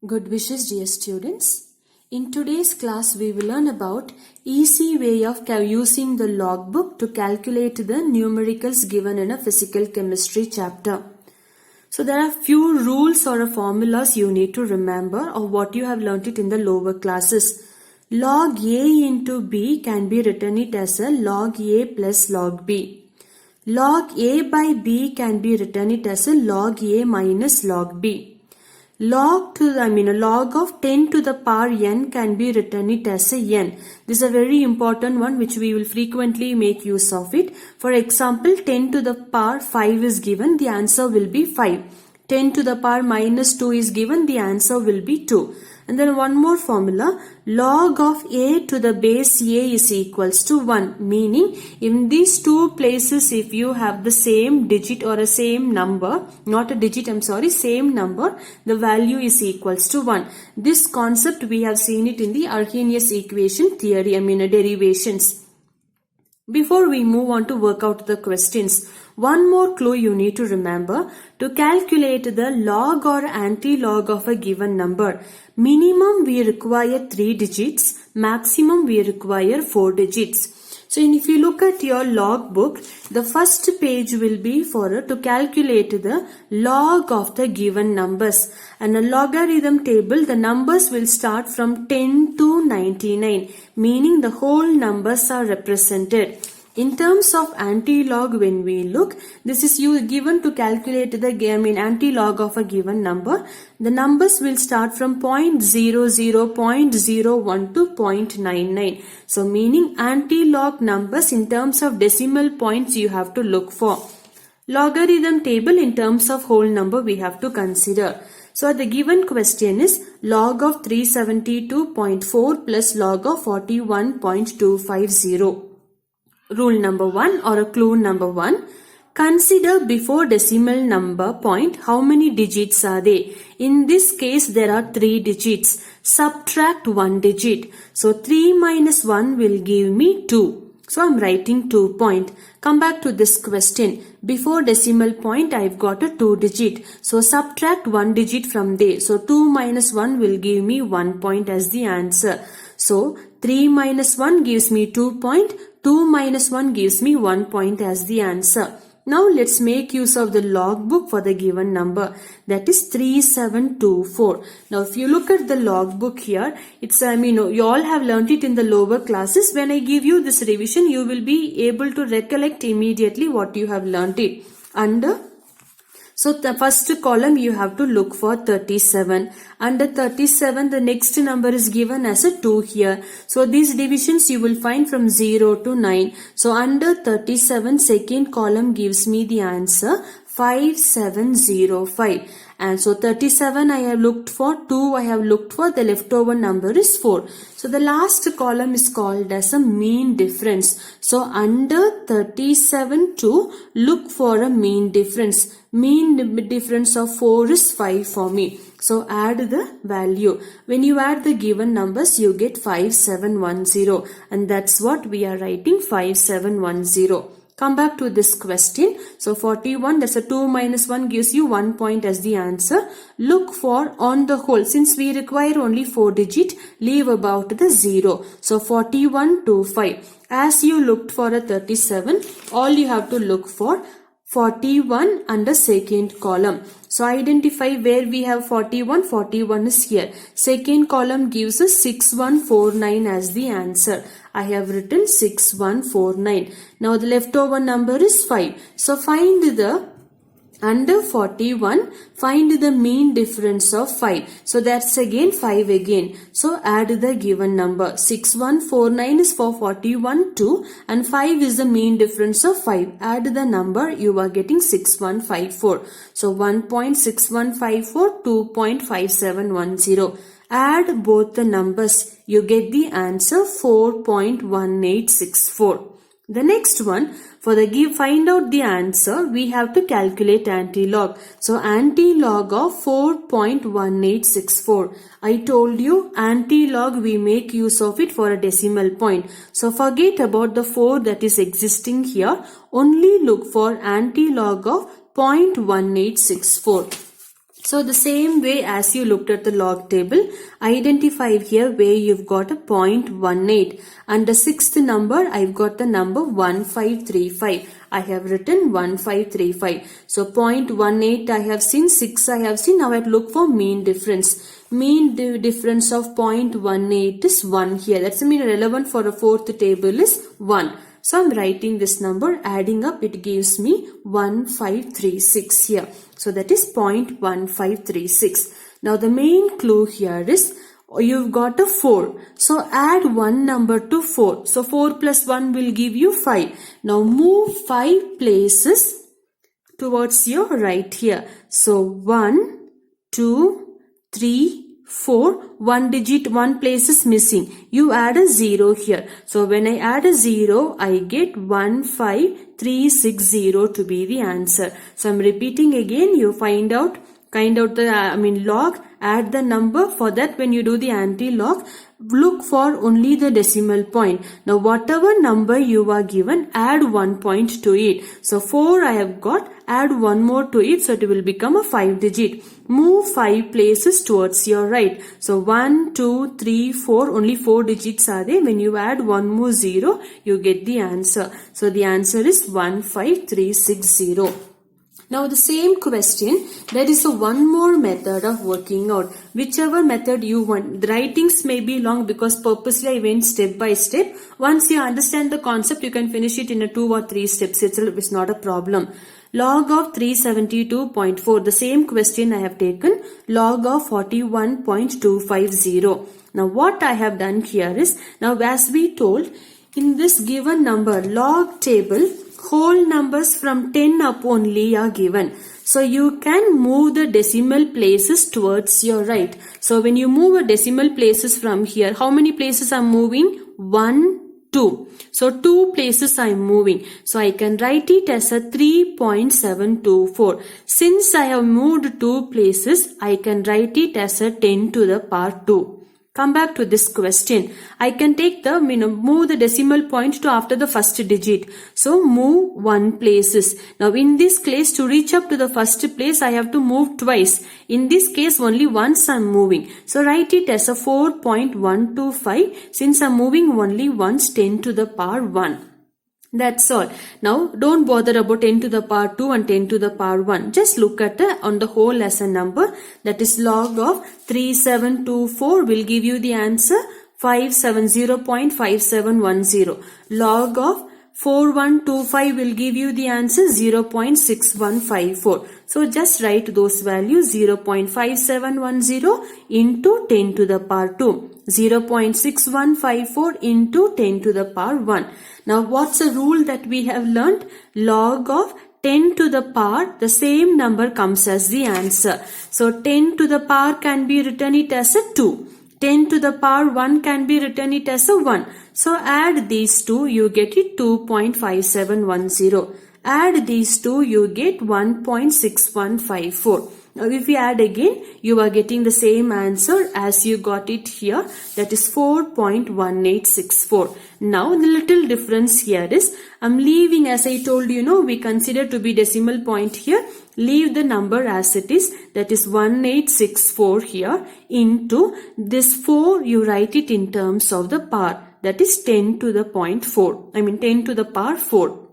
Good wishes, dear students. In today's class, we will learn about easy way of using the logbook to calculate the numericals given in a physical chemistry chapter. So there are few rules or formulas you need to remember of what you have learnt it in the lower classes. Log A into B can be written it as a log A plus log B. Log A by B can be written it as a log A minus log B. Log of 10 to the power n can be written it as a n. This is a very important one which we will frequently make use of it. For example, 10 to the power 5 is given, the answer will be 5. 10 to the power minus 2 is given, the answer will be 2. And then one more formula, log of a to the base a is equals to 1. Meaning, in these two places, if you have the same digit or a same number, not a digit, same number, the value is equals to 1. This concept we have seen it in the Arrhenius equation theory, derivations. Before we move on to work out the questions, one more clue you need to remember. To calculate the log or anti-log of a given number, minimum we require 3 digits, maximum we require 4 digits. So if you look at your log book, the first page will be for to calculate the log of the given numbers. And a logarithm table, the numbers will start from 10 to 99, meaning the whole numbers are represented. In terms of anti-log, when we look, this is given to calculate the anti-log of a given number. The numbers will start from 0.00, 0.01 to 0.99. So meaning anti-log numbers in terms of decimal points you have to look for. Logarithm table in terms of whole number we have to consider. So the given question is log of 372.4 plus log of 41.250. Rule number 1 or a clue number 1. Consider before decimal number point how many digits are they. In this case there are 3 digits. Subtract 1 digit. So 3 minus 1 will give me 2. So I am writing 2 point. Come back to this question. Before decimal point I've got a 2 digit. So subtract 1 digit from there. So 2 minus 1 will give me 1 point as the answer. So 3 minus 1 gives me 2 point. 2 minus 1 gives me 1 point as the answer. Now let's make use of the logbook for the given number, that is 3724. Now if you look at the logbook here, it's you all have learnt it in the lower classes. When I give you this revision, you will be able to recollect immediately what you have learnt it. So the first column you have to look for 37. Under 37 the next number is given as a 2 here. So these divisions you will find from 0 to 9. So under 37 second column gives me the answer 5705. And so 37 I have looked for, 2 I have looked for, the leftover number is 4. So the last column is called as a mean difference. So under 37 to look for a mean difference. Mean difference of 4 is 5 for me. So add the value. When you add the given numbers, you get 5710. And that's what we are writing, 5710. Come back to this question. So 41, that's a 2 minus 1 gives you 1 point as the answer. Look for on the whole. Since we require only 4 digit, leave about the 0. So 4125. As you looked for a 37, all you have to look for 41 under second column. So identify where we have 41. 41 is here. Second column gives us 6149 as the answer. I have written 6149. Now the leftover number is 5. So find the under 41, find the mean difference of 5. So that's again 5 again. So add the given number. 6149 is for 41 2 and 5 is the mean difference of 5. Add the number, you are getting 6154. So 1.6154, 2.5710. Add both the numbers. You get the answer 4.1864. The next one, for the find out the answer, we have to calculate anti-log. So anti-log of 4.1864. I told you anti-log we make use of it for a decimal point. So forget about the 4 that is existing here. Only look for anti-log of 0.1864. So the same way as you looked at the log table, identify here where you've got a 0.18. And the sixth number, I've got the number 1535. I have written 1535. So 0.18 I have seen, 6 I have seen. Now I have to look for mean difference. Mean difference of 0.18 is 1 here. That's the mean relevant for a fourth table is 1. So I'm writing this number, adding up, it gives me 1536 here. So that is 0.1536. Now the main clue here is you've got a 4. So add one number to 4. So 4 plus 1 will give you 5. Now move 5 places towards your right here. So 1, 2, 3, 4, one digit, one place is missing. You add a 0 here. So when I add a 0, I get 15360 to be the answer. So I'm repeating again. You find out the log, add the number. For that, when you do the anti-log, look for only the decimal point. Now whatever number you are given, add 1 point to it. So 4 I have got, add one more to it, so it will become a 5 digit. Move 5 places towards your right. So 1, 2, 3, 4, only 4 digits are there. When you add one more 0, you get the answer. So the answer is 15360. Now the same question, there is a one more method of working out. Whichever method you want. The writings may be long because purposely I went step by step. Once you understand the concept, you can finish it in a 2 or 3 steps. It's not a problem. Log of 372.4. The same question I have taken. Log of 41.250. Now what I have done here is, now as we told, in this given number, log table, whole numbers from 10 up only are given. So you can move the decimal places towards your right. So when you move a decimal places from here, how many places I'm moving? 1, 2. So 2 places I'm moving. So I can write it as a 3.724. Since I have moved 2 places, I can write it as a 10 to the power 2. Come back to this question. I can take the, move the decimal point to after the first digit. So move 1 places. Now in this case, to reach up to the first place, I have to move twice. In this case, only once I'm moving. So write it as a 4.125. Since I'm moving only once, 10 to the power 1. That's all. Now don't bother about 10 to the power 2 and 10 to the power 1. Just look at on the whole as a number. That is log of 3724 will give you the answer 570.5710. Log of 4125 will give you the answer 0.6154. So just write those values 0.5710 into 10 to the power 2. 0.6154 into 10 to the power 1. Now what's the rule that we have learned? Log of 10 to the power, the same number comes as the answer. So 10 to the power can be written it as a 2. 10 to the power 1 can be written it as a 1. So add these two, you get it 2.5710. Add these two, you get 1.6154. Now if we add again, you are getting the same answer as you got it here. That is 4.1864. Now the little difference here is, I'm leaving, as I told you, we consider to be decimal point here. Leave the number as it is. That is 1864 here into this 4. You write it in terms of the power. That is 10 to the point 4. 10 to the power 4.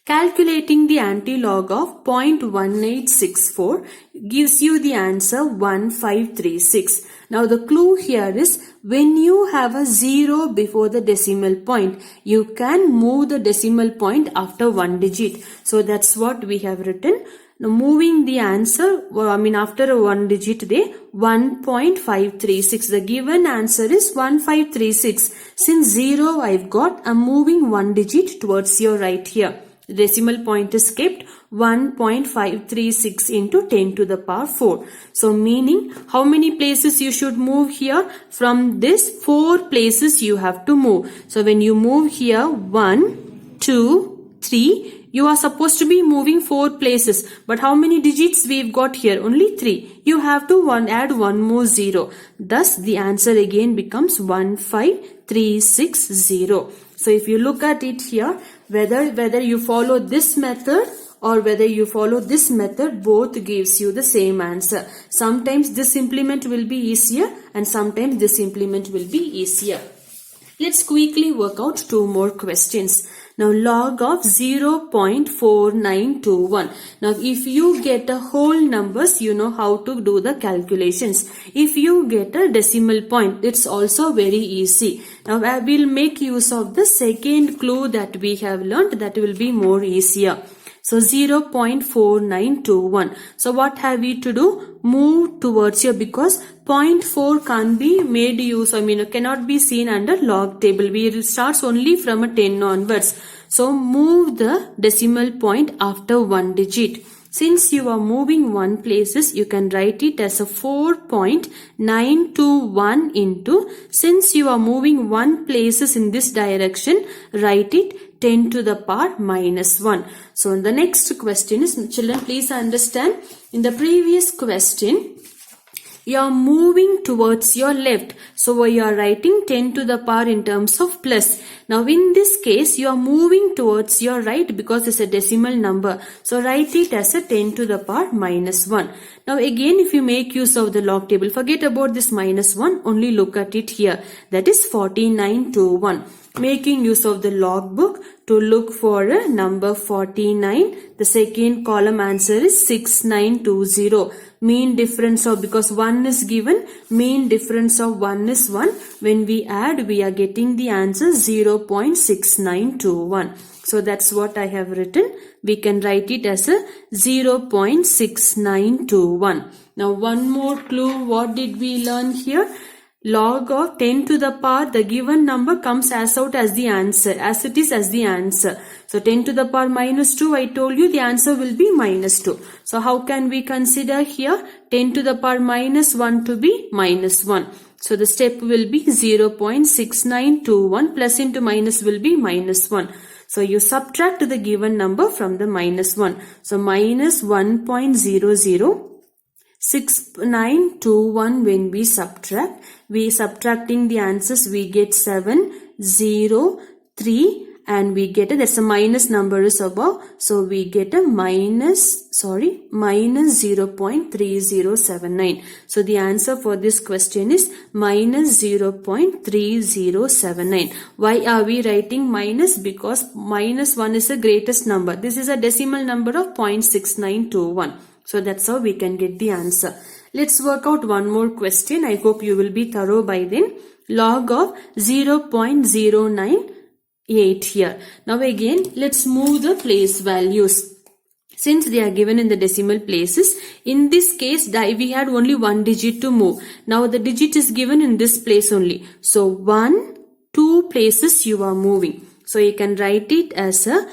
Calculating the anti-log of 0.1864 gives you the answer 1536. Now the clue here is, when you have a 0 before the decimal point, you can move the decimal point after 1 digit. So that's what we have written. Now moving the answer, after a 1 digit there, 1.536. The given answer is 1536. Since 0 I've got, I'm moving 1 digit towards your right here. The decimal point is kept 1.536 into 10 to the power 4. So meaning, how many places you should move here? From this 4 places you have to move. So when you move here 1, 2, 3, you are supposed to be moving 4 places. But how many digits we've got here? Only 3. You have to add one more 0. Thus the answer again becomes 15360. So if you look at it here, whether you follow this method or whether you follow this method, both gives you the same answer. Sometimes this implement will be easier and sometimes this implement will be easier. Let's quickly work out two more questions. Now log of 0.4921. Now if you get a whole numbers, you know how to do the calculations. If you get a decimal point, it's also very easy. Now I will make use of the second clue that we have learned, that will be more easier. So 0.4921. So what have we to do? Move towards here, because 0.4 can't be made use, cannot be seen under log table. We starts only from a 10 onwards. So move the decimal point after one digit. Since you are moving one places, you can write it as a 4.921 into, since you are moving one places in this direction, write it 10 to the power minus 1. So the next question is, children, please understand, in the previous question, you are moving towards your left. So you are writing 10 to the power in terms of plus. Now in this case, you are moving towards your right because it's a decimal number. So write it as a 10 to the power minus 1. Now again, if you make use of the log table, forget about this minus 1, only look at it here. That is 4921. Making use of the log book to look for a number 49. The second column answer is 6920. Mean difference of, because 1 is given, mean difference of 1 is 1. When we add, we are getting the answer 0.6921. So that's what I have written. We can write it as a 0.6921. Now one more clue. What did we learn here? Log of 10 to the power, the given number comes as out as the answer, as it is as the answer. So 10 to the power minus 2, I told you the answer will be minus 2. So how can we consider here 10 to the power minus 1 to be minus 1? So the step will be 0.6921, plus into minus will be minus 1. So you subtract the given number from the minus 1. So minus 1.006921 when we subtract. We subtracting the answers, we get 703 and we get that's a minus number is above. So we get a minus 0.3079. So the answer for this question is minus 0.3079. Why are we writing minus? Because minus 1 is the greatest number. This is a decimal number of 0.6921. So that's how we can get the answer. Let's work out one more question. I hope you will be thorough by then. Log of 0.098 here. Now again, let's move the place values. Since they are given in the decimal places, in this case, we had only one digit to move. Now the digit is given in this place only. So 1, 2 places you are moving. So you can write it as a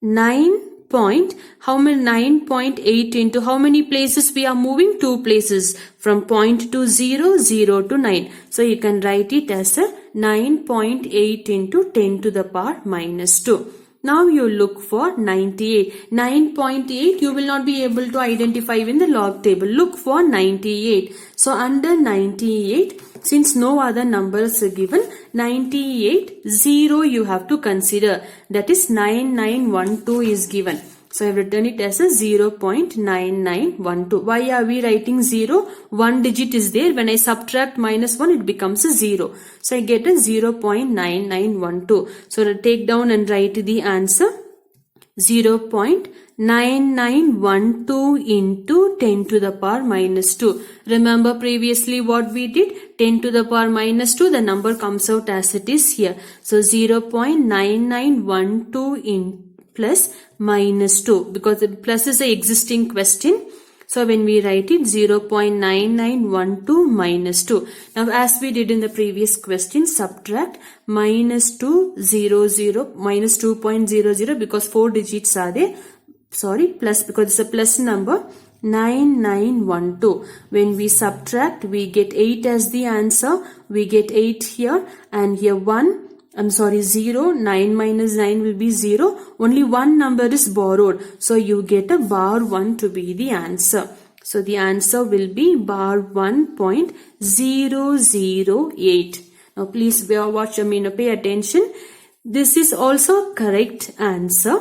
9.8 into how many places we are moving? 2 places, from point to 0, 0 to 9. So you can write it as a 9.8 into 10 to the power minus 2. Now you look for 98. 9.8 you will not be able to identify in the log table. Look for 98. So under 98, since no other numbers are given, 98, 0 you have to consider. That is 9912 is given. So I have written it as a 0.9912. Why are we writing 0? One digit is there. When I subtract minus 1, it becomes a 0. So I get a 0.9912. So I'll take down and write the answer. 0.9912 into 10 to the power minus 2. Remember previously what we did? 10 to the power minus 2, the number comes out as it is here. So 0.9912 in plus minus 2, because the plus is the existing question. So when we write it, 0.9912 minus 2. Now as we did in the previous question, subtract minus 200, minus 2.00, because 4 digits are there. Sorry, plus, because it's a plus number. 9912. When we subtract, we get 8 as the answer. We get 8 here, and here 0. 9 minus 9 will be 0. Only one number is borrowed. So you get a bar 1 to be the answer. So the answer will be bar 1.008. Now please pay attention. This is also correct answer.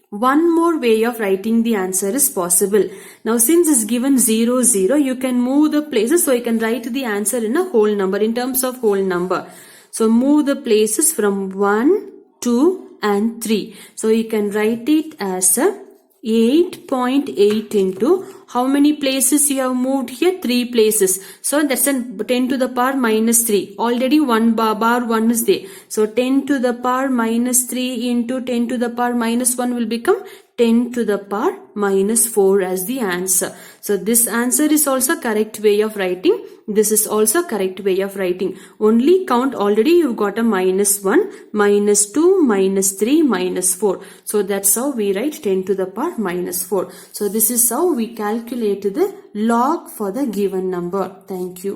one more way of writing the answer is possible. Now since it's given 0, 0, you can move the places. So you can write the answer in a whole number, in terms of whole number. So move the places from 1, 2 and 3. So you can write it as a 8.8 into how many places you have moved here? 3 places. So that's a 10 to the power minus 3. Already one bar 1 is there. So 10 to the power minus 3 into 10 to the power minus 1 will become 10 to the power minus 4 as the answer. So this answer is also correct way of writing. This is also correct way of writing. Only count, already you've got a minus 1, minus 2, minus 3, minus 4. So that's how we write 10 to the power minus 4. So this is how we calculate the log for the given number. Thank you.